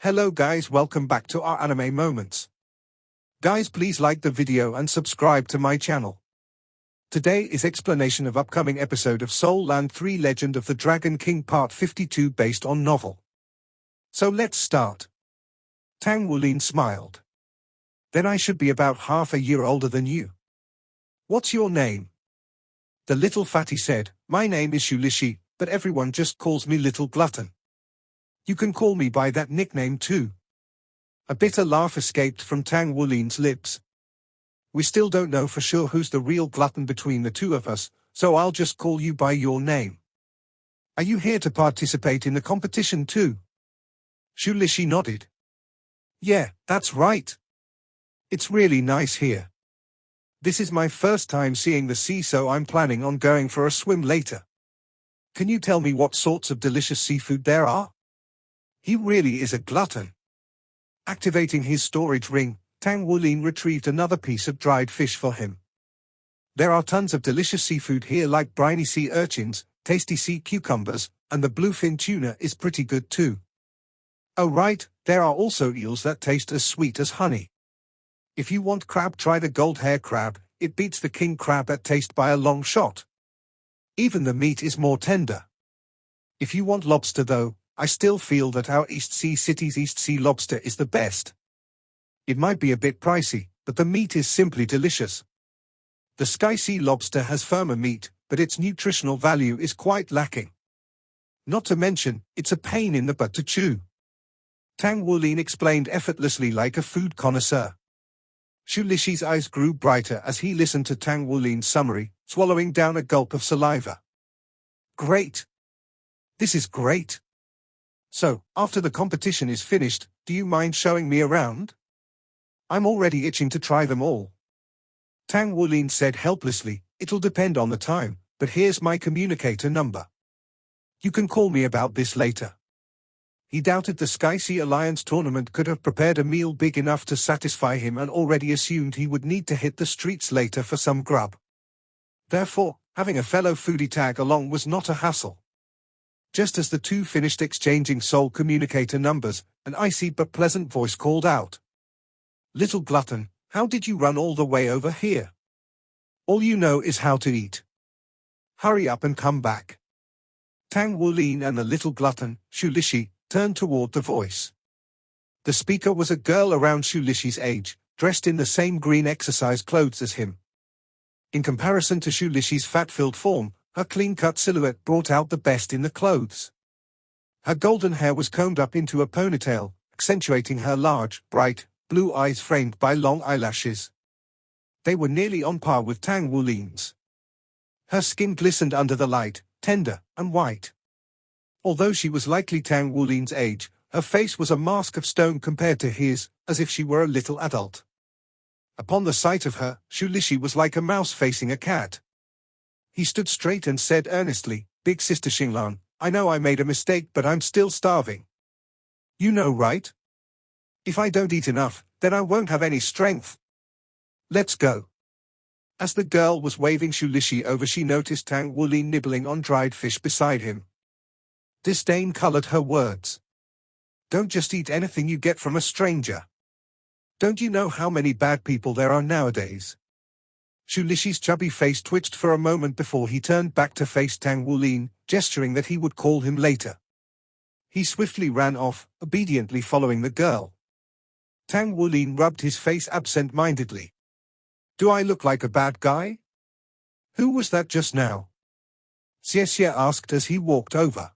Hello guys, welcome back to our anime moments. Guys, please like the video and subscribe to my channel. Today is explanation of upcoming episode of Soul Land 3 Legend of the Dragon King Part 52 based on novel. So let's start. Tang Wulin smiled. Then I should be about half a year older than you. What's your name? The little fatty said, my name is Shulishi, but everyone just calls me Little Glutton. You can call me by that nickname too. A bitter laugh escaped from Tang Wulin's lips. We still don't know for sure who's the real glutton between the two of us, so I'll just call you by your name. Are you here to participate in the competition too? Shulishi nodded. Yeah, that's right. It's really nice here. This is my first time seeing the sea, so I'm planning on going for a swim later. Can you tell me what sorts of delicious seafood there are? He really is a glutton. Activating his storage ring, Tang Wulin retrieved another piece of dried fish for him. There are tons of delicious seafood here, like briny sea urchins, tasty sea cucumbers, and the bluefin tuna is pretty good too. Oh right, there are also eels that taste as sweet as honey. If you want crab, try the gold hair crab. It beats the king crab at taste by a long shot. Even the meat is more tender. If you want lobster though, I still feel that our East Sea City's East Sea lobster is the best. It might be a bit pricey, but the meat is simply delicious. The Sky Sea lobster has firmer meat, but its nutritional value is quite lacking. Not to mention, it's a pain in the butt to chew. Tang Wulin explained effortlessly like a food connoisseur. Shulishi's eyes grew brighter as he listened to Tang Wulin's summary, swallowing down a gulp of saliva. Great! This is great! So, after the competition is finished, do you mind showing me around? I'm already itching to try them all. Tang Wulin said helplessly, it'll depend on the time, but here's my communicator number. You can call me about this later. He doubted the Sky Sea Alliance tournament could have prepared a meal big enough to satisfy him and already assumed he would need to hit the streets later for some grub. Therefore, having a fellow foodie tag along was not a hassle. Just as the two finished exchanging soul communicator numbers, an icy but pleasant voice called out. Little glutton, how did you run all the way over here? All you know is how to eat. Hurry up and come back. Tang Wulin and the little glutton, Shulishi, turned toward the voice. The speaker was a girl around Shulishi's age, dressed in the same green exercise clothes as him. In comparison to Shulishi's fat-filled form, her clean-cut silhouette brought out the best in the clothes. Her golden hair was combed up into a ponytail, accentuating her large, bright, blue eyes framed by long eyelashes. They were nearly on par with Tang Wulin's. Her skin glistened under the light, tender and white. Although she was likely Tang Wulin's age, her face was a mask of stone compared to his, as if she were a little adult. Upon the sight of her, Shulishi was like a mouse facing a cat. He stood straight and said earnestly, Big Sister Xinglan, I know I made a mistake, but I'm still starving. You know, right? If I don't eat enough, then I won't have any strength. Let's go. As the girl was waving Shulishi over, she noticed Tang Wulin nibbling on dried fish beside him. Disdain colored her words. Don't just eat anything you get from a stranger. Don't you know how many bad people there are nowadays? Shulishi's chubby face twitched for a moment before he turned back to face Tang Wulin, gesturing that he would call him later. He swiftly ran off, obediently following the girl. Tang Wulin rubbed his face absent-mindedly. Do I look like a bad guy? Who was that just now? Xie asked as he walked over.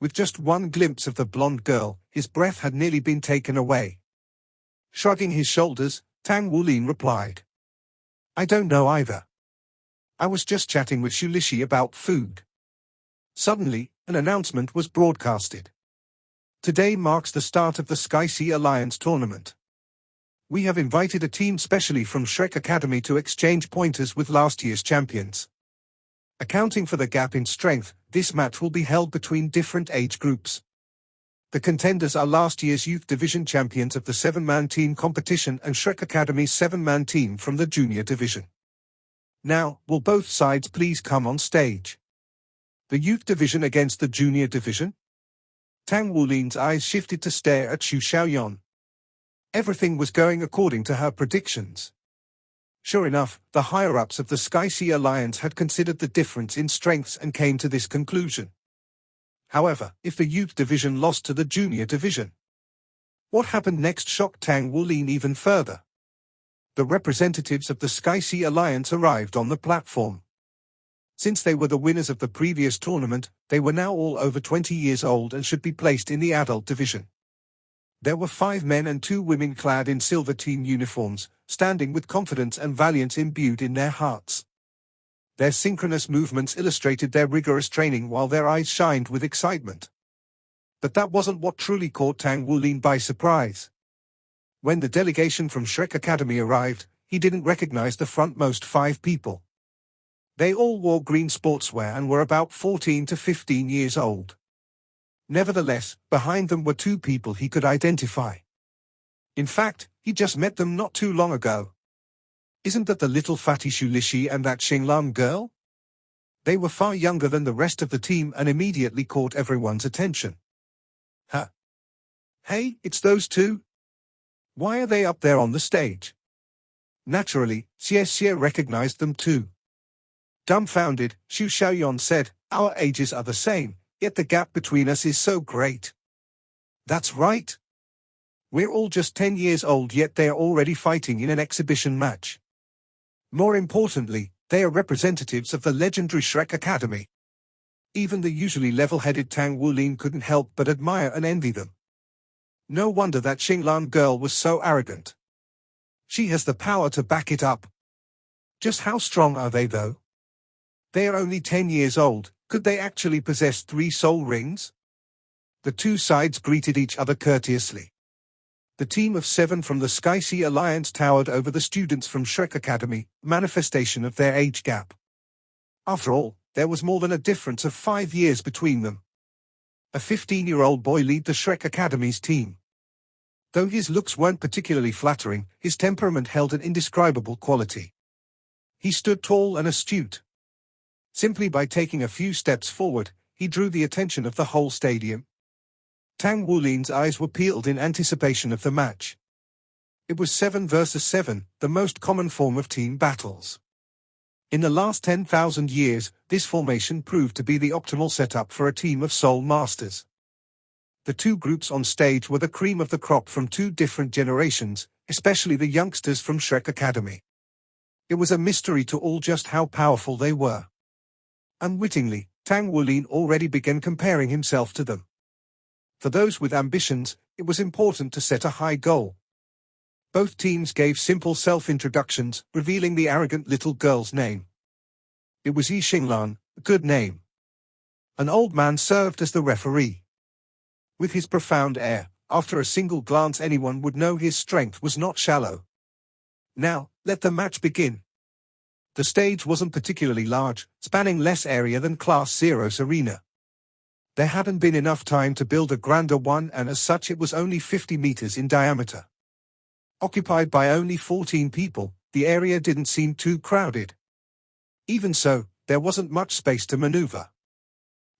With just one glimpse of the blonde girl, his breath had nearly been taken away. Shrugging his shoulders, Tang Wulin replied. I don't know either. I was just chatting with Shulishi about food. Suddenly, an announcement was broadcasted. Today marks the start of the Sky Sea Alliance tournament. We have invited a team specially from Shrek Academy to exchange pointers with last year's champions. Accounting for the gap in strength, this match will be held between different age groups. The contenders are last year's Youth Division champions of the 7-man team competition and Shrek Academy's 7-man team from the Junior Division. Now, will both sides please come on stage? The Youth Division against the Junior Division? Tang Wulin's eyes shifted to stare at Xu Xiaoyan. Everything was going according to her predictions. Sure enough, the higher-ups of the Sky Sea Alliance had considered the difference in strengths and came to this conclusion. However, if the youth division lost to the junior division, what happened next shocked Tang Wulin even further. The representatives of the Sky Sea Alliance arrived on the platform. Since they were the winners of the previous tournament, they were now all over 20 years old and should be placed in the adult division. There were 5 men and 2 women clad in silver team uniforms, standing with confidence and valiance imbued in their hearts. Their synchronous movements illustrated their rigorous training while their eyes shined with excitement. But that wasn't what truly caught Tang Wulin by surprise. When the delegation from Shrek Academy arrived, he didn't recognize the frontmost 5 people. They all wore green sportswear and were about 14 to 15 years old. Nevertheless, behind them were 2 people he could identify. In fact, he just met them not too long ago. Isn't that the little fatty Xu Lixi and that Xinglan girl? They were far younger than the rest of the team and immediately caught everyone's attention. Huh? Hey, it's those 2? Why are they up there on the stage? Naturally, Xie recognized them too. Dumbfounded, Xu Xiaoyan said, "Our ages are the same, yet the gap between us is so great." That's right. We're all just 10 years old, yet they are already fighting in an exhibition match. More importantly, they are representatives of the legendary Shrek Academy. Even the usually level-headed Tang Wulin couldn't help but admire and envy them. No wonder that Xinglan girl was so arrogant. She has the power to back it up. Just how strong are they though? They are only 10 years old, could they actually possess 3 soul rings? The 2 sides greeted each other courteously. The team of 7 from the Sky Sea Alliance towered over the students from Shrek Academy, manifestation of their age gap. After all, there was more than a difference of 5 years between them. A 15-year-old boy led the Shrek Academy's team. Though his looks weren't particularly flattering, his temperament held an indescribable quality. He stood tall and astute. Simply by taking a few steps forward, he drew the attention of the whole stadium. Tang Wulin's eyes were peeled in anticipation of the match. It was 7 versus 7, the most common form of team battles. In the last 10,000 years, this formation proved to be the optimal setup for a team of soul masters. The 2 groups on stage were the cream of the crop from 2 different generations, especially the youngsters from Shrek Academy. It was a mystery to all just how powerful they were. Unwittingly, Tang Wulin already began comparing himself to them. For those with ambitions, it was important to set a high goal. Both teams gave simple self-introductions, revealing the arrogant little girl's name. It was Yi Xinglan, a good name. An old man served as the referee. With his profound air, after a single glance anyone would know his strength was not shallow. Now, let the match begin. The stage wasn't particularly large, spanning less area than Class Zero's arena. There hadn't been enough time to build a grander one, and as such it was only 50 meters in diameter. Occupied by only 14 people, the area didn't seem too crowded. Even so, there wasn't much space to maneuver.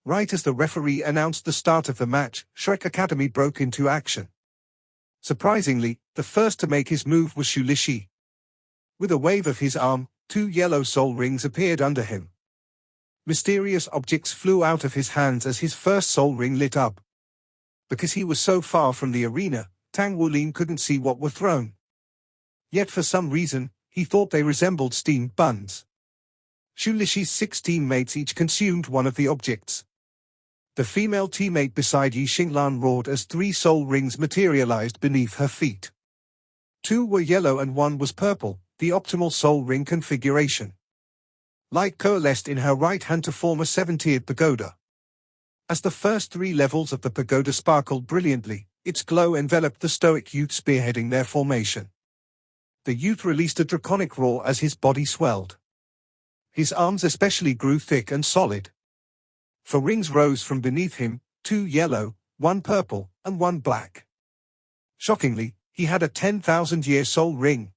Right as the referee announced the start of the match, Shrek Academy broke into action. Surprisingly, the first to make his move was Xu Lixi. With a wave of his arm, 2 yellow soul rings appeared under him. Mysterious objects flew out of his hands as his first soul ring lit up. Because he was so far from the arena, Tang Wulin couldn't see what were thrown. Yet for some reason, he thought they resembled steamed buns. Xu Lixi's 6 teammates each consumed one of the objects. The female teammate beside Yi Xinglan roared as 3 soul rings materialized beneath her feet. 2 were yellow and 1 was purple, the optimal soul ring configuration. Light coalesced in her right hand to form a 7-tiered pagoda. As the first 3 levels of the pagoda sparkled brilliantly, its glow enveloped the stoic youth spearheading their formation. The youth released a draconic roar as his body swelled. His arms especially grew thick and solid. 4 rings rose from beneath him, 2 yellow, 1 purple, and 1 black. Shockingly, he had a 10,000-year soul ring.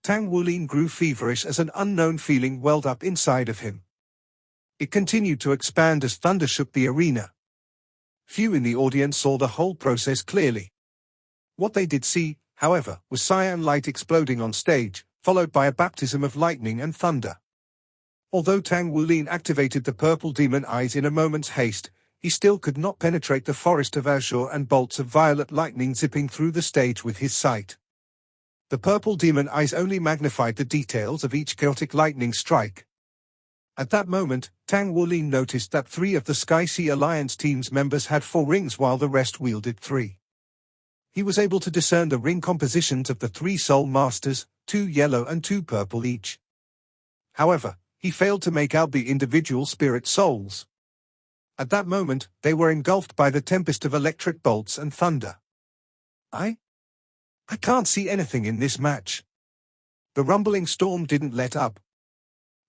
Tang Wulin grew feverish as an unknown feeling welled up inside of him. It continued to expand as thunder shook the arena. Few in the audience saw the whole process clearly. What they did see, however, was cyan light exploding on stage, followed by a baptism of lightning and thunder. Although Tang Wulin activated the purple demon eyes in a moment's haste, he still could not penetrate the forest of azure and bolts of violet lightning zipping through the stage with his sight. The purple demon eyes only magnified the details of each chaotic lightning strike. At that moment, Tang Wulin noticed that 3 of the Sky Sea Alliance team's members had 4 rings while the rest wielded 3. He was able to discern the ring compositions of the 3 Soul Masters, 2 yellow and 2 purple each. However, he failed to make out the individual spirit souls. At that moment, they were engulfed by the tempest of electric bolts and thunder. I can't see anything in this match. The rumbling storm didn't let up.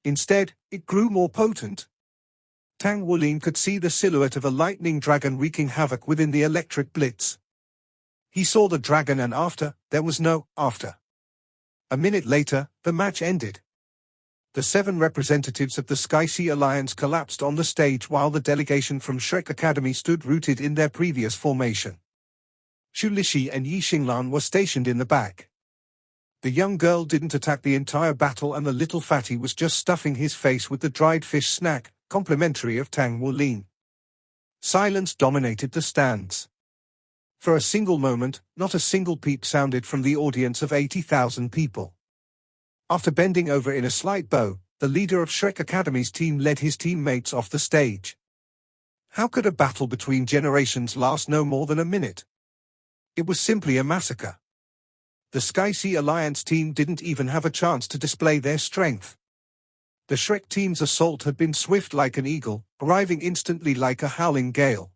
Instead, it grew more potent. Tang Wulin could see the silhouette of a lightning dragon wreaking havoc within the electric blitz. He saw the dragon and there was no after. A minute later, the match ended. The 7 representatives of the Sky Sea Alliance collapsed on the stage while the delegation from Shrek Academy stood rooted in their previous formation. Xu Lixi and Yi Xinglan were stationed in the back. The young girl didn't attack the entire battle and the little fatty was just stuffing his face with the dried fish snack, complimentary of Tang Wulin. Silence dominated the stands. For a single moment, not a single peep sounded from the audience of 80,000 people. After bending over in a slight bow, the leader of Shrek Academy's team led his teammates off the stage. How could a battle between generations last no more than a minute? It was simply a massacre. The Sky Sea Alliance team didn't even have a chance to display their strength. The Shrek team's assault had been swift like an eagle, arriving instantly like a howling gale.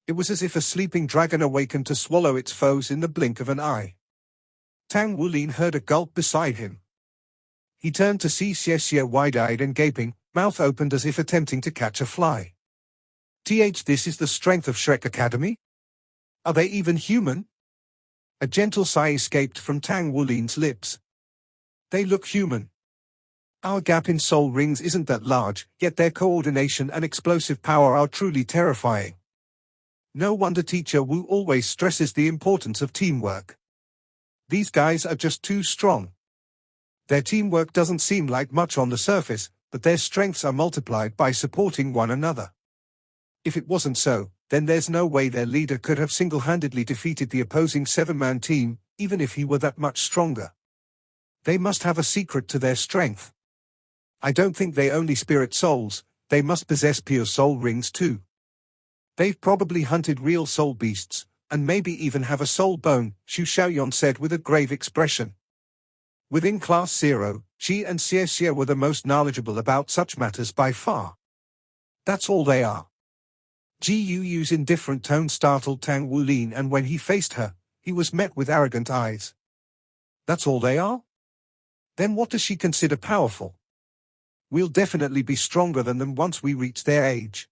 It was as if a sleeping dragon awakened to swallow its foes in the blink of an eye. Tang Wulin heard a gulp beside him. He turned to see Xie wide-eyed and gaping, mouth opened as if attempting to catch a fly. This is the strength of Shrek Academy? Are they even human? A gentle sigh escaped from Tang Wulin's lips. They look human. Our gap in soul rings isn't that large, yet their coordination and explosive power are truly terrifying. No wonder Teacher Wu always stresses the importance of teamwork. These guys are just too strong. Their teamwork doesn't seem like much on the surface, but their strengths are multiplied by supporting one another. If it wasn't so, then there's no way their leader could have single-handedly defeated the opposing 7-man team, even if he were that much stronger. They must have a secret to their strength. I don't think they only spirit souls, they must possess pure soul rings too. They've probably hunted real soul beasts, and maybe even have a soul bone, Xu Xiaoyan said with a grave expression. Within Class 0, she and Xie were the most knowledgeable about such matters by far. That's all they are. Ji Yu's indifferent tone startled Tang Wulin, and when he faced her, he was met with arrogant eyes. That's all they are? Then what does she consider powerful? We'll definitely be stronger than them once we reach their age.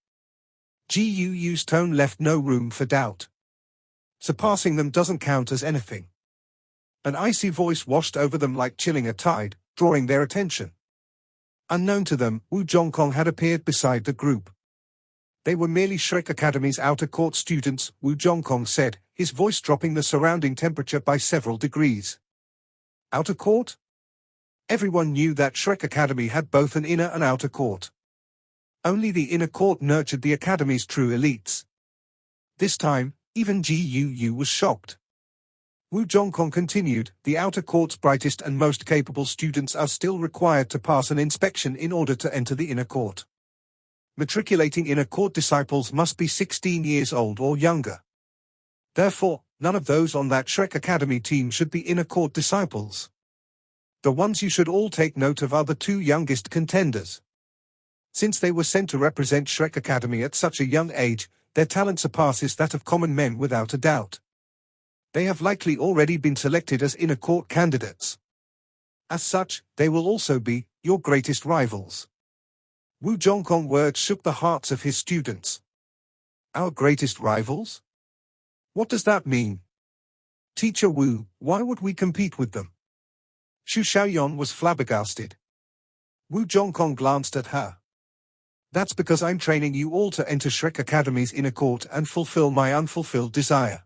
Ji Yu's tone left no room for doubt. Surpassing them doesn't count as anything. An icy voice washed over them like chilling a tide, drawing their attention. Unknown to them, Wu Zhongkong had appeared beside the group. They were merely Shrek Academy's outer court students, Wu Zhongkong said, his voice dropping the surrounding temperature by several degrees. Outer court? Everyone knew that Shrek Academy had both an inner and outer court. Only the inner court nurtured the Academy's true elites. This time, even Ji Yu was shocked. Wu Zhongkong continued, the outer court's brightest and most capable students are still required to pass an inspection in order to enter the inner court. Matriculating inner court disciples must be 16 years old or younger. Therefore, none of those on that Shrek Academy team should be inner court disciples. The ones you should all take note of are the 2 youngest contenders. Since they were sent to represent Shrek Academy at such a young age, their talent surpasses that of common men without a doubt. They have likely already been selected as inner court candidates. As such, they will also be your greatest rivals. Wu Zhongkong's words shook the hearts of his students. Our greatest rivals? What does that mean? Teacher Wu, why would we compete with them? Xu Xiaoyan was flabbergasted. Wu Zhongkong glanced at her. That's because I'm training you all to enter Shrek Academy's inner court and fulfill my unfulfilled desire.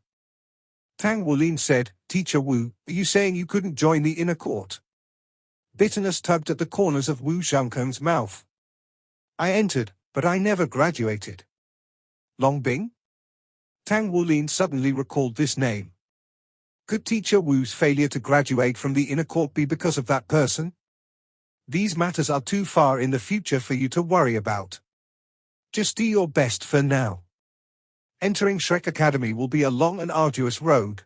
Tang Wulin said, Teacher Wu, are you saying you couldn't join the inner court? Bitterness tugged at the corners of Wu Zhangkong's mouth. I entered, but I never graduated. Long Bing? Tang Wulin suddenly recalled this name. Could Teacher Wu's failure to graduate from the inner court be because of that person? These matters are too far in the future for you to worry about. Just do your best for now. Entering Shrek Academy will be a long and arduous road.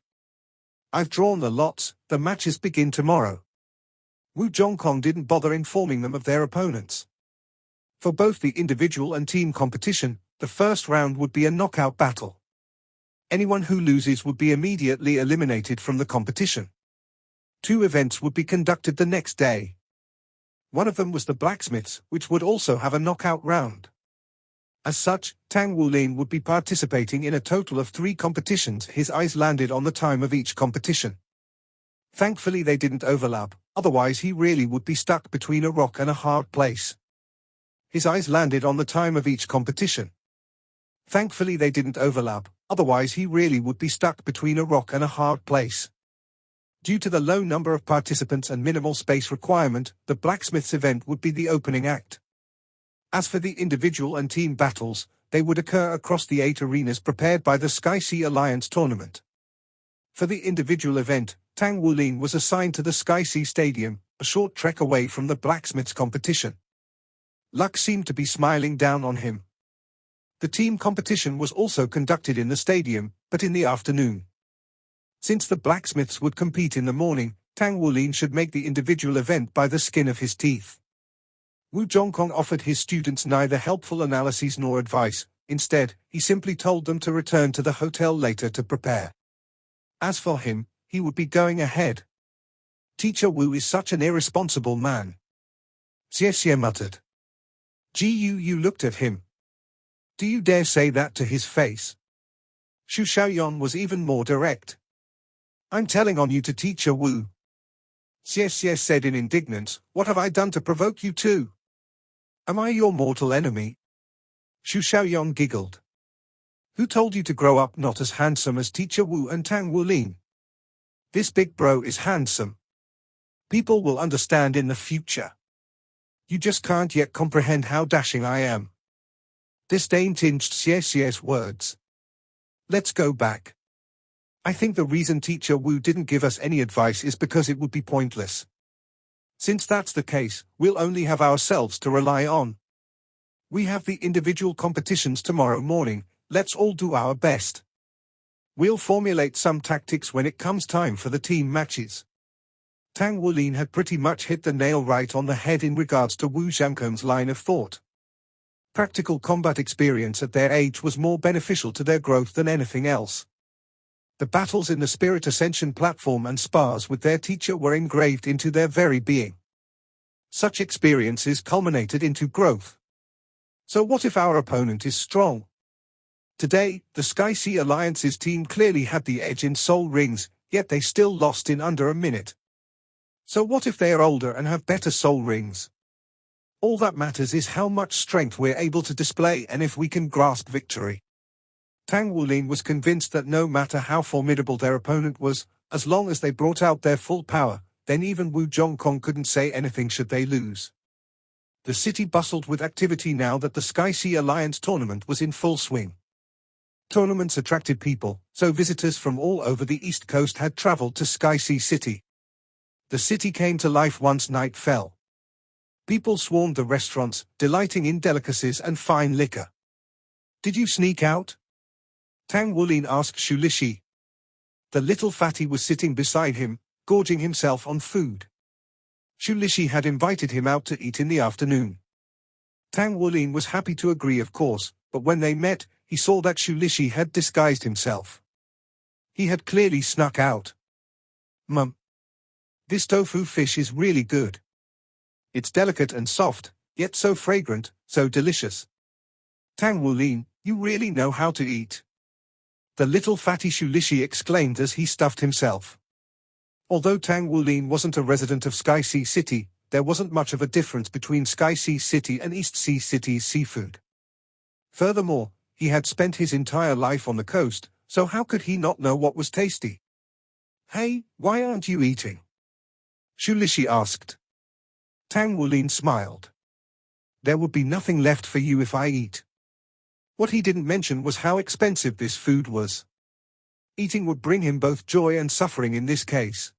I've drawn the lots, the matches begin tomorrow. Wu Zhongkong didn't bother informing them of their opponents. For both the individual and team competition, the first round would be a knockout battle. Anyone who loses would be immediately eliminated from the competition. 2 events would be conducted the next day. One of them was the blacksmiths, which would also have a knockout round. As such, Tang Wulin would be participating in a total of 3 competitions. His eyes landed on the time of each competition. Thankfully they didn't overlap, otherwise he really would be stuck between a rock and a hard place. His eyes landed on the time of each competition. Thankfully they didn't overlap, otherwise he really would be stuck between a rock and a hard place. Due to the low number of participants and minimal space requirement, the blacksmiths event would be the opening act. As for the individual and team battles, they would occur across the 8 arenas prepared by the Sky Sea Alliance tournament. For the individual event, Tang Wulin was assigned to the Sky Sea Stadium, a short trek away from the blacksmiths competition. Luck seemed to be smiling down on him. The team competition was also conducted in the stadium, but in the afternoon. Since the blacksmiths would compete in the morning, Tang Wulin should make the individual event by the skin of his teeth. Wu Zhongkong offered his students neither helpful analyses nor advice. Instead, he simply told them to return to the hotel later to prepare. As for him, he would be going ahead. Teacher Wu is such an irresponsible man. Xie Xie muttered. Gu looked at him. Do you dare say that to his face? Xu Xiaoyan was even more direct. I'm telling on you to Teacher Wu. Xie Xie said in indignance, what have I done to provoke you two? Am I your mortal enemy? Xu Xiaoyan giggled. Who told you to grow up not as handsome as Teacher Wu and Tang Wulin? This big bro is handsome. People will understand in the future. You just can't yet comprehend how dashing I am. Disdain tinged Xie Xie's words. Let's go back. I think the reason Teacher Wu didn't give us any advice is because it would be pointless. Since that's the case, we'll only have ourselves to rely on. We have the individual competitions tomorrow morning, let's all do our best. We'll formulate some tactics when it comes time for the team matches. Tang Wulin had pretty much hit the nail right on the head in regards to Wu Zhangkong's line of thought. Practical combat experience at their age was more beneficial to their growth than anything else. The battles in the Spirit Ascension platform and spars with their teacher were engraved into their very being. Such experiences culminated into growth. So what if our opponent is strong? Today, the Sky Sea Alliance's team clearly had the edge in soul rings, yet they still lost in under a minute. So what if they are older and have better soul rings? All that matters is how much strength we're able to display and if we can grasp victory. Tang Wulin was convinced that no matter how formidable their opponent was, as long as they brought out their full power, then even Wu Zhongkong couldn't say anything should they lose. The city bustled with activity now that the Sky Sea Alliance tournament was in full swing. Tournaments attracted people, so visitors from all over the East Coast had traveled to Sky Sea City. The city came to life once night fell. People swarmed the restaurants, delighting in delicacies and fine liquor. Did you sneak out? Tang Wulin asked Xu Lixi. The little fatty was sitting beside him, gorging himself on food. Xu Lixi had invited him out to eat in the afternoon. Tang Wulin was happy to agree of course, but when they met, he saw that Xu Lixi had disguised himself. He had clearly snuck out. Mum. This tofu fish is really good. It's delicate and soft, yet so fragrant, so delicious. Tang Wulin, you really know how to eat. The little fatty Xu Lixi exclaimed as he stuffed himself. Although Tang Wulin wasn't a resident of Sky Sea City, there wasn't much of a difference between Sky Sea City and East Sea City's seafood. Furthermore, he had spent his entire life on the coast, so how could he not know what was tasty? "Hey, why aren't you eating?" Shulishi asked. Tang Wulin smiled. "There would be nothing left for you if I eat." What he didn't mention was how expensive this food was. Eating would bring him both joy and suffering in this case.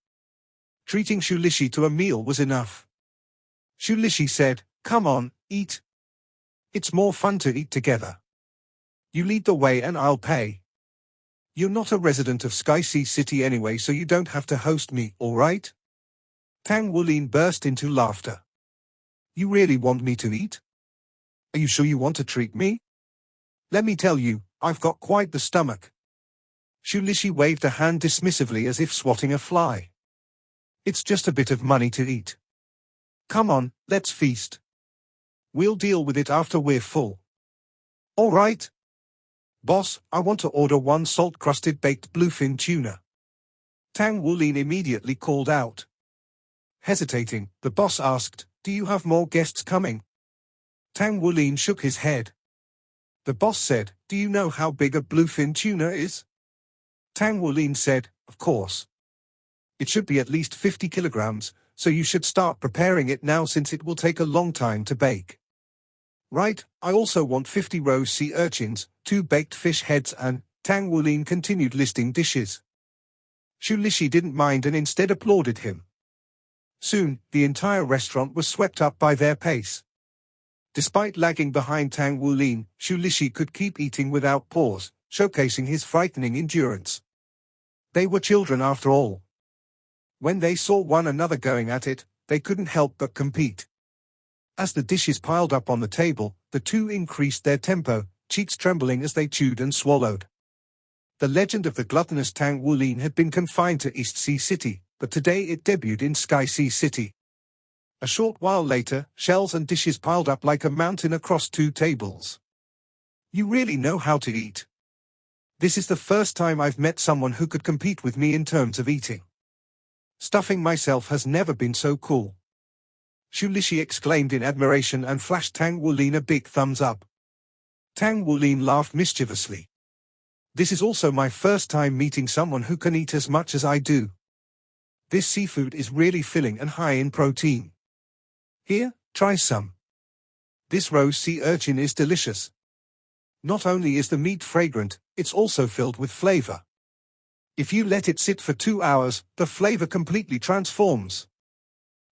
Treating Shulishi to a meal was enough. Shulishi said, "Come on, eat. It's more fun to eat together. You lead the way and I'll pay. You're not a resident of Sky Sea City anyway, so you don't have to host me, all right?" Tang Wulin burst into laughter. "You really want me to eat? Are you sure you want to treat me? Let me tell you, I've got quite the stomach." Shulishi waved a hand dismissively as if swatting a fly. "It's just a bit of money to eat. Come on, let's feast. We'll deal with it after we're full." "All right. Boss, I want to order 1 salt-crusted baked bluefin tuna." Tang Wulin immediately called out. Hesitating, the boss asked, "Do you have more guests coming?" Tang Wulin shook his head. The boss said, "Do you know how big a bluefin tuna is?" Tang Wulin said, "Of course. It should be at least 50 kilograms, so you should start preparing it now since it will take a long time to bake." "Right, I also want 50 roast sea urchins, 2 baked fish heads and..." Tang Wulin continued listing dishes. Shulishi didn't mind and instead applauded him. Soon, the entire restaurant was swept up by their pace. Despite lagging behind Tang Wulin, Shulishi could keep eating without pause, showcasing his frightening endurance. They were children after all. When they saw one another going at it, they couldn't help but compete. As the dishes piled up on the table, the two increased their tempo, cheeks trembling as they chewed and swallowed. The legend of the gluttonous Tang Wulin had been confined to East Sea City, but today it debuted in Sky Sea City. A short while later, shells and dishes piled up like a mountain across 2 tables. "You really know how to eat. This is the first time I've met someone who could compete with me in terms of eating. Stuffing myself has never been so cool." Shulishi exclaimed in admiration and flashed Tang Wulin a big thumbs up. Tang Wulin laughed mischievously. "This is also my first time meeting someone who can eat as much as I do. This seafood is really filling and high in protein. Here, try some. This roast sea urchin is delicious. Not only is the meat fragrant, it's also filled with flavor. If you let it sit for 2 hours, the flavor completely transforms.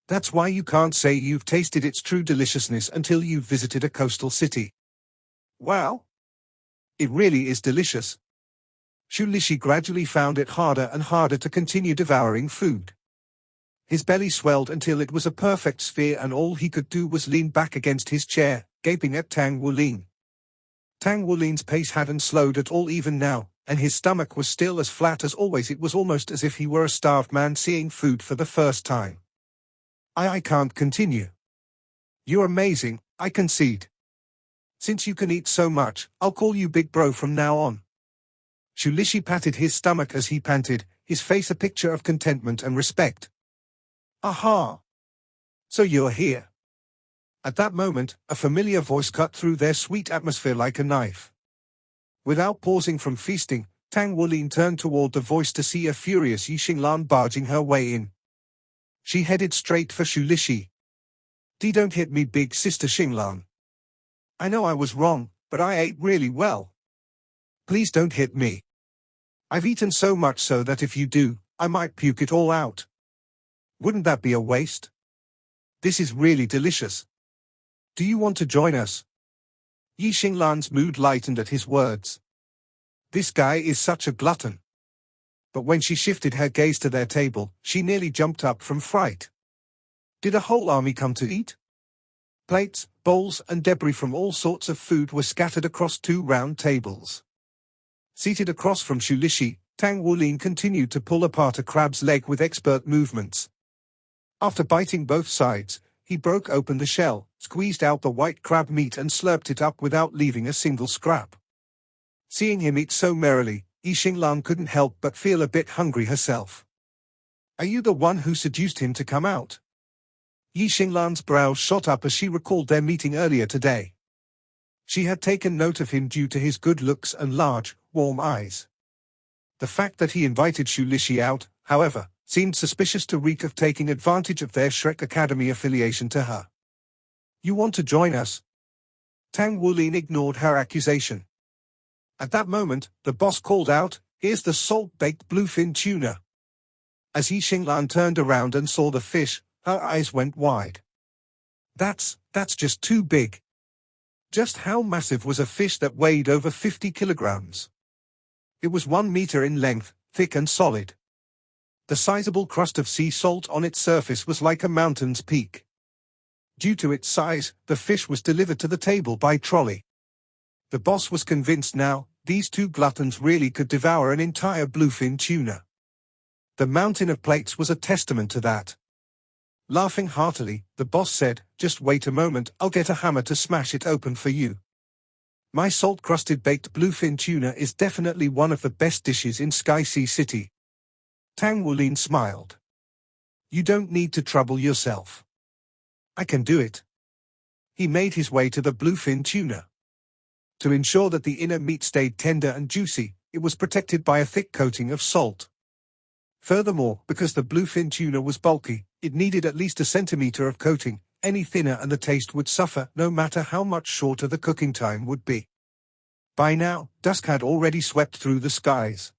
That's why you can't say you've tasted its true deliciousness until you've visited a coastal city. Wow! It really is delicious." Shulishi gradually found it harder and harder to continue devouring food. His belly swelled until it was a perfect sphere and all he could do was lean back against his chair, gaping at Tang Wulin. Tang Wulin's pace hadn't slowed at all even now, and his stomach was still as flat as always. It was almost as if he were a starved man seeing food for the first time. I can't continue. You're amazing, I concede. Since you can eat so much, I'll call you Big Bro from now on." Shulishi patted his stomach as he panted, his face a picture of contentment and respect. "Aha! So you're here." At that moment, a familiar voice cut through their sweet atmosphere like a knife. Without pausing from feasting, Tang Wulin turned toward the voice to see a furious Yi Xinglan barging her way in. She headed straight for Shulishi. Don't hit me, big sister Xinglan. I know I was wrong, but I ate really well. Please don't hit me. I've eaten so much so that if you do, I might puke it all out. Wouldn't that be a waste? This is really delicious. Do you want to join us?" Yi Xinglan's mood lightened at his words. This guy is such a glutton. But when she shifted her gaze to their table, she nearly jumped up from fright. Did a whole army come to eat? Plates, bowls, and debris from all sorts of food were scattered across 2 round tables. Seated across from Shulishi, Tang Wulin continued to pull apart a crab's leg with expert movements. After biting both sides, he broke open the shell, squeezed out the white crab meat and slurped it up without leaving a single scrap. Seeing him eat so merrily, Yi Xinglan couldn't help but feel a bit hungry herself. "Are you the one who seduced him to come out?" Yi Xinglan's brows shot up as she recalled their meeting earlier today. She had taken note of him due to his good looks and large, warm eyes. The fact that he invited Xu Lixi out, however, seemed suspicious to reek of taking advantage of their Shrek Academy affiliation to her. "You want to join us?" Tang Wulin ignored her accusation. At that moment, the boss called out, "Here's the salt-baked bluefin tuna." As Yi Xinglan turned around and saw the fish, her eyes went wide. That's just too big. Just how massive was a fish that weighed over 50 kilograms? It was 1 meter in length, thick and solid. The sizable crust of sea salt on its surface was like a mountain's peak. Due to its size, the fish was delivered to the table by trolley. The boss was convinced now, these two gluttons really could devour an entire bluefin tuna. The mountain of plates was a testament to that. Laughing heartily, the boss said, "Just wait a moment, I'll get a hammer to smash it open for you. My salt-crusted baked bluefin tuna is definitely one of the best dishes in Sky Sea City." Tang Wulin smiled. "You don't need to trouble yourself. I can do it." He made his way to the bluefin tuna. To ensure that the inner meat stayed tender and juicy, it was protected by a thick coating of salt. Furthermore, because the bluefin tuna was bulky, it needed at least a centimeter of coating. Any thinner and the taste would suffer, no matter how much shorter the cooking time would be. By now, dusk had already swept through the skies.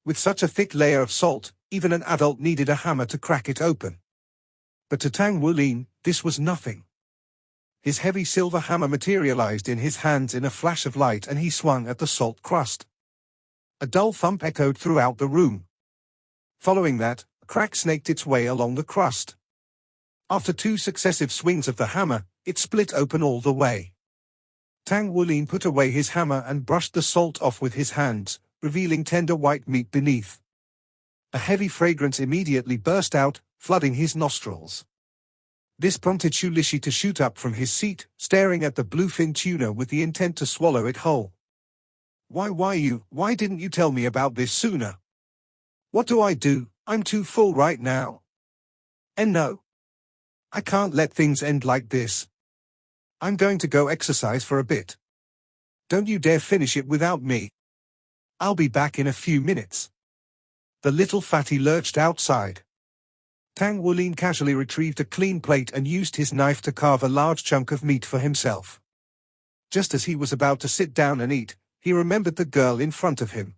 With such a thick layer of salt, even an adult needed a hammer to crack it open. But to Tang Wulin, this was nothing. His heavy silver hammer materialized in his hands in a flash of light and he swung at the salt crust. A dull thump echoed throughout the room. Following that, a crack snaked its way along the crust. After 2 successive swings of the hammer, it split open all the way. Tang Wulin put away his hammer and brushed the salt off with his hands, revealing tender white meat beneath. A heavy fragrance immediately burst out, flooding his nostrils. This prompted Xu Lixi to shoot up from his seat, staring at the bluefin tuna with the intent to swallow it whole. Why didn't you tell me about this sooner? What do I do? I'm too full right now. And no. I can't let things end like this. I'm going to go exercise for a bit. Don't you dare finish it without me. I'll be back in a few minutes. The little fatty lurched outside. Tang Wulin casually retrieved a clean plate and used his knife to carve a large chunk of meat for himself. Just as he was about to sit down and eat, he remembered the girl in front of him.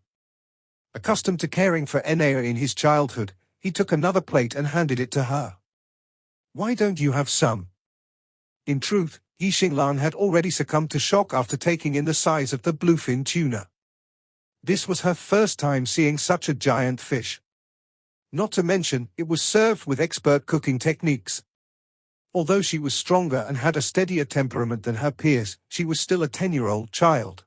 Accustomed to caring for Enea in his childhood, he took another plate and handed it to her. "Why don't you have some?" In truth, Yi Xinglan had already succumbed to shock after taking in the size of the bluefin tuna. This was her first time seeing such a giant fish. Not to mention, it was served with expert cooking techniques. Although she was stronger and had a steadier temperament than her peers, she was still a 10-year-old child.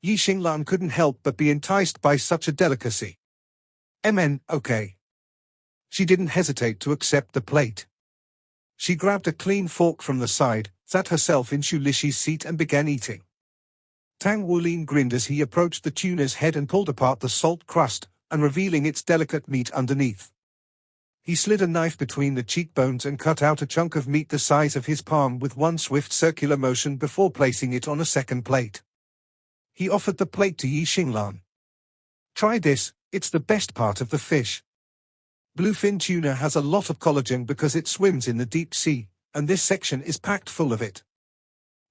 Yi Xinglan couldn't help but be enticed by such a delicacy. Okay. She didn't hesitate to accept the plate. She grabbed a clean fork from the side, sat herself in Xu Lixi's seat and began eating. Tang Wulin grinned as he approached the tuna's head and pulled apart the salt crust, and revealing its delicate meat underneath. He slid a knife between the cheekbones and cut out a chunk of meat the size of his palm with one swift circular motion before placing it on a second plate. He offered the plate to Yi Xinglan. "Try this, it's the best part of the fish. Bluefin tuna has a lot of collagen because it swims in the deep sea, and this section is packed full of it.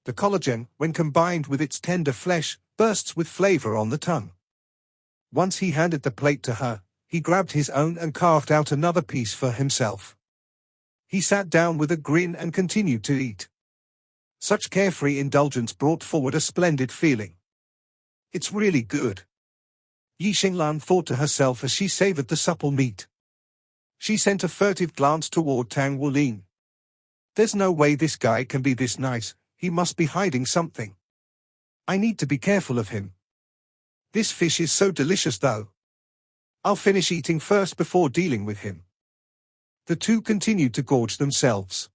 The collagen, when combined with its tender flesh, bursts with flavor on the tongue." Once he handed the plate to her, he grabbed his own and carved out another piece for himself. He sat down with a grin and continued to eat. Such carefree indulgence brought forward a splendid feeling. "It's really good," Yi Xinglan thought to herself as she savored the supple meat. She sent a furtive glance toward Tang Wulin. "There's no way this guy can be this nice, he must be hiding something. I need to be careful of him. This fish is so delicious though. I'll finish eating first before dealing with him." The two continued to gorge themselves.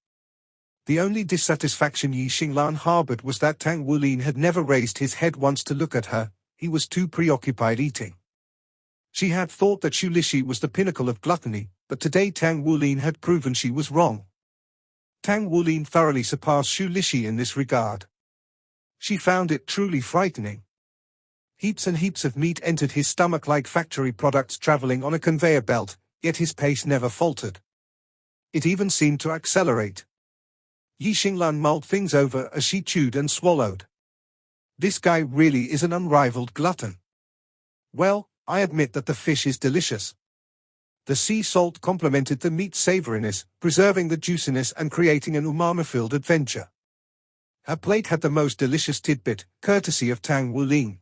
The only dissatisfaction Yi Xinglan harbored was that Tang Wulin had never raised his head once to look at her. He was too preoccupied eating. She had thought that Xu Lixi was the pinnacle of gluttony, but today Tang Wulin had proven she was wrong. Tang Wulin thoroughly surpassed Shu Lishi in this regard. She found it truly frightening. Heaps and heaps of meat entered his stomach like factory products traveling on a conveyor belt, yet his pace never faltered. It even seemed to accelerate. Yi Xinglan mulled things over as she chewed and swallowed. This guy really is an unrivaled glutton. Well, I admit that the fish is delicious. The sea salt complemented the meat's savoriness, preserving the juiciness and creating an umami-filled adventure. Her plate had the most delicious tidbit, courtesy of Tang Wulin.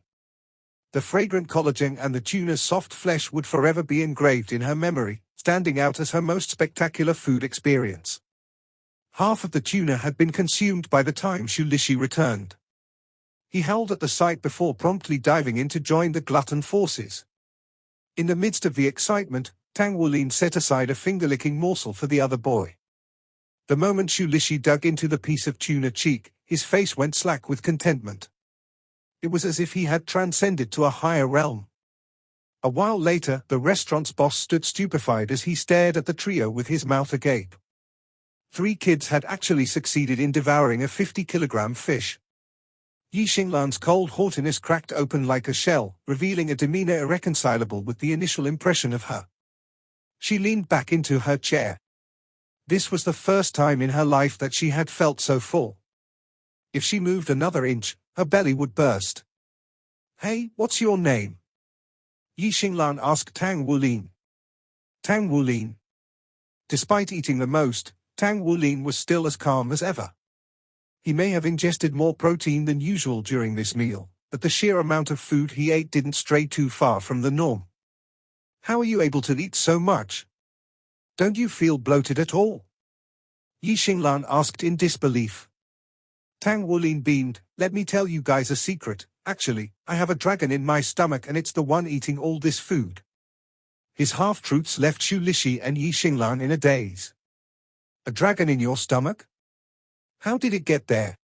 The fragrant collagen and the tuna's soft flesh would forever be engraved in her memory, standing out as her most spectacular food experience. Half of the tuna had been consumed by the time Shu Lishi returned. He howled at the sight before promptly diving in to join the glutton forces. In the midst of the excitement, Tang Wulin set aside a finger-licking morsel for the other boy. The moment Shu Lishi dug into the piece of tuna cheek, his face went slack with contentment. It was as if he had transcended to a higher realm. A while later, the restaurant's boss stood stupefied as he stared at the trio with his mouth agape. 3 kids had actually succeeded in devouring a 50-kilogram fish. Yi Xinglan's cold haughtiness cracked open like a shell, revealing a demeanor irreconcilable with the initial impression of her. She leaned back into her chair. This was the first time in her life that she had felt so full. If she moved another inch, her belly would burst. "Hey, what's your name?" Yi Xinglan asked Tang Wulin. Tang Wulin. Despite eating the most, Tang Wulin was still as calm as ever. He may have ingested more protein than usual during this meal, but the sheer amount of food he ate didn't stray too far from the norm. "How are you able to eat so much? Don't you feel bloated at all?" Yi Xinglan asked in disbelief. Tang Wulin beamed. "Let me tell you guys a secret. Actually, I have a dragon in my stomach and it's the one eating all this food." His half-truths left Shu Lishi and Yi Xinglan in a daze. "A dragon in your stomach? How did it get there?"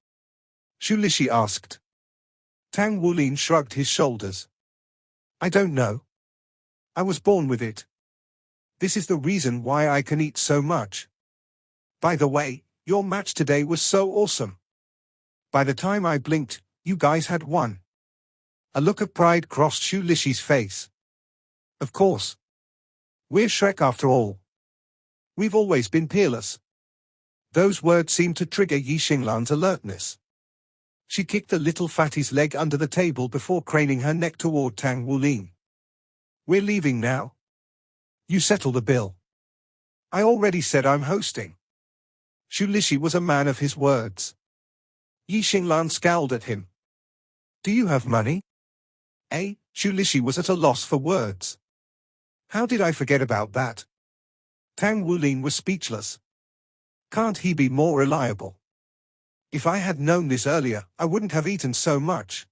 Shu Lishi asked. Tang Wulin shrugged his shoulders. "I don't know. I was born with it. This is the reason why I can eat so much. By the way, your match today was so awesome. By the time I blinked, you guys had won." A look of pride crossed Shu Lishi's face. "Of course. We're Shrek after all. We've always been peerless." Those words seemed to trigger Yi Xinglan's alertness. She kicked the little fatty's leg under the table before craning her neck toward Tang Wulin. "We're leaving now. You settle the bill." "I already said I'm hosting." Shu Lishi was a man of his words. Yi Xinglan scowled at him. "Do you have money?" Shu Lishi was at a loss for words. "How did I forget about that?" Tang Wulin was speechless. Can't he be more reliable? If I had known this earlier, I wouldn't have eaten so much.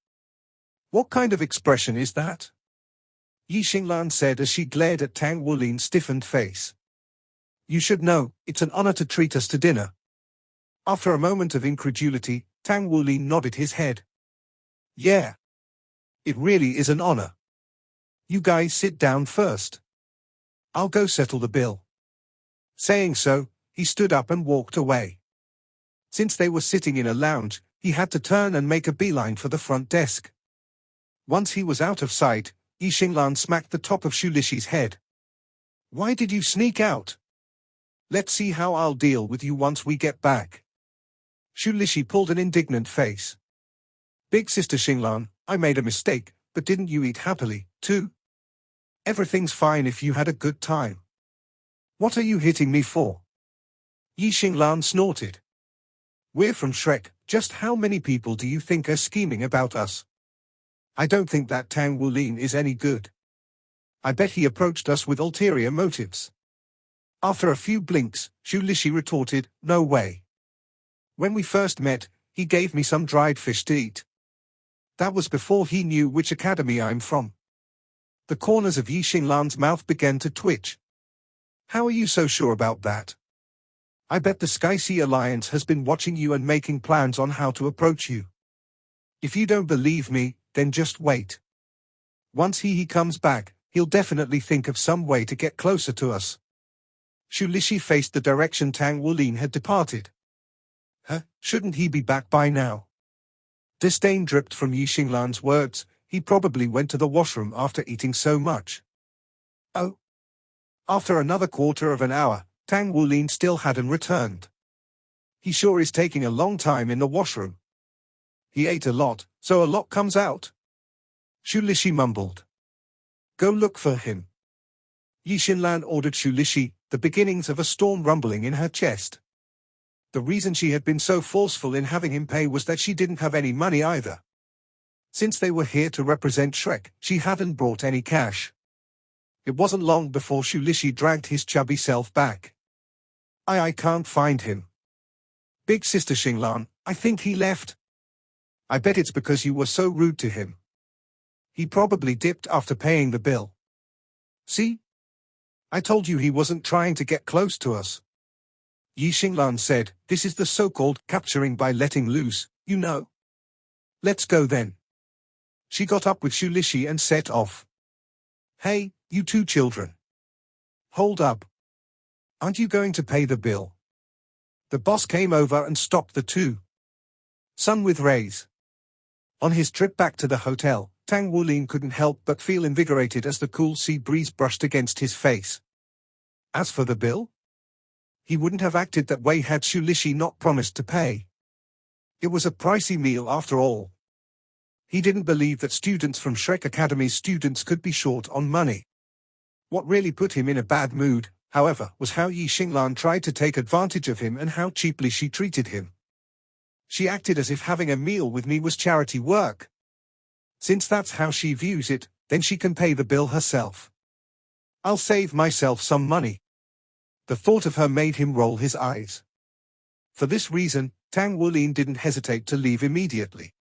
"What kind of expression is that?" Yi Xinglan said as she glared at Tang Wulin's stiffened face. "You should know, it's an honor to treat us to dinner." After a moment of incredulity, Tang Wulin nodded his head. "Yeah. It really is an honor. You guys sit down first. I'll go settle the bill." Saying so, he stood up and walked away. Since they were sitting in a lounge, he had to turn and make a beeline for the front desk. Once he was out of sight, Yi Xinglan smacked the top of Shu Lishi's head. "Why did you sneak out? Let's see how I'll deal with you once we get back." Shu Lishi pulled an indignant face. "Big Sister Xinglan, I made a mistake, but didn't you eat happily, too? Everything's fine if you had a good time. What are you hitting me for?" Yi Xinglan snorted. "We're from Shrek, just how many people do you think are scheming about us? I don't think that Tang Wulin is any good. I bet he approached us with ulterior motives." After a few blinks, Shu Lishi retorted, "No way. When we first met, he gave me some dried fish to eat. That was before he knew which academy I'm from." The corners of Yi Xinglan's mouth began to twitch. "How are you so sure about that? I bet the Sky Sea Alliance has been watching you and making plans on how to approach you. If you don't believe me, then just wait. Once he comes back, he'll definitely think of some way to get closer to us." Shu Lishi faced the direction Tang Wulin had departed. Shouldn't he be back by now? Disdain dripped from Yi Xinglan's words. He probably went to the washroom after eating so much. Oh. After another quarter of an hour, Tang Wulin still hadn't returned. He sure is taking a long time in the washroom. He ate a lot, so a lot comes out. Xu Lixi mumbled. Go look for him. Yi Xinlan ordered Xu Lixi, the beginnings of a storm rumbling in her chest. The reason she had been so forceful in having him pay was that she didn't have any money either. Since they were here to represent Shrek, she hadn't brought any cash. It wasn't long before Xu Lixi dragged his chubby self back. I can't find him. Big Sister Xinglan, I think he left. I bet it's because you were so rude to him. He probably dipped after paying the bill. See? I told you he wasn't trying to get close to us. Yi Xinglan said, this is the so-called capturing by letting loose, you know. Let's go then. She got up with Xu Lixi and set off. Hey, you two children. Hold up. Aren't you going to pay the bill? The boss came over and stopped the two. Son with rays. On his trip back to the hotel, Tang Wulin couldn't help but feel invigorated as the cool sea breeze brushed against his face. As for the bill? He wouldn't have acted that way had Xu Lixi not promised to pay. It was a pricey meal after all. He didn't believe that students from Shrek Academy's students could be short on money. What really put him in a bad mood, however, was how Yi Xinglan tried to take advantage of him and how cheaply she treated him. She acted as if having a meal with me was charity work. Since that's how she views it, then she can pay the bill herself. I'll save myself some money. The thought of her made him roll his eyes. For this reason, Tang Wulin didn't hesitate to leave immediately.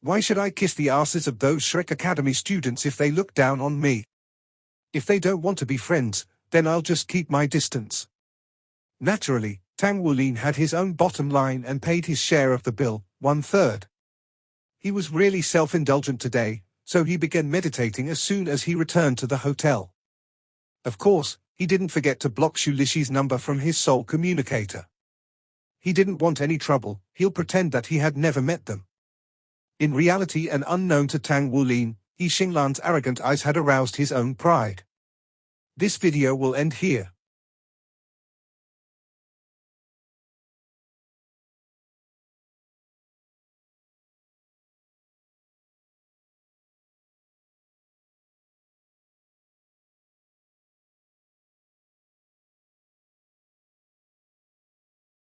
Why should I kiss the asses of those Shrek Academy students if they look down on me? If they don't want to be friends, then I'll just keep my distance. Naturally, Tang Wulin had his own bottom line and paid his share of the bill, 1/3. He was really self-indulgent today, so he began meditating as soon as he returned to the hotel. Of course, he didn't forget to block Xu Lixi's number from his soul communicator. He didn't want any trouble, he'll pretend that he had never met them. In reality and unknown to Tang Wulin, Yi Xinglan's arrogant eyes had aroused his own pride. This video will end here.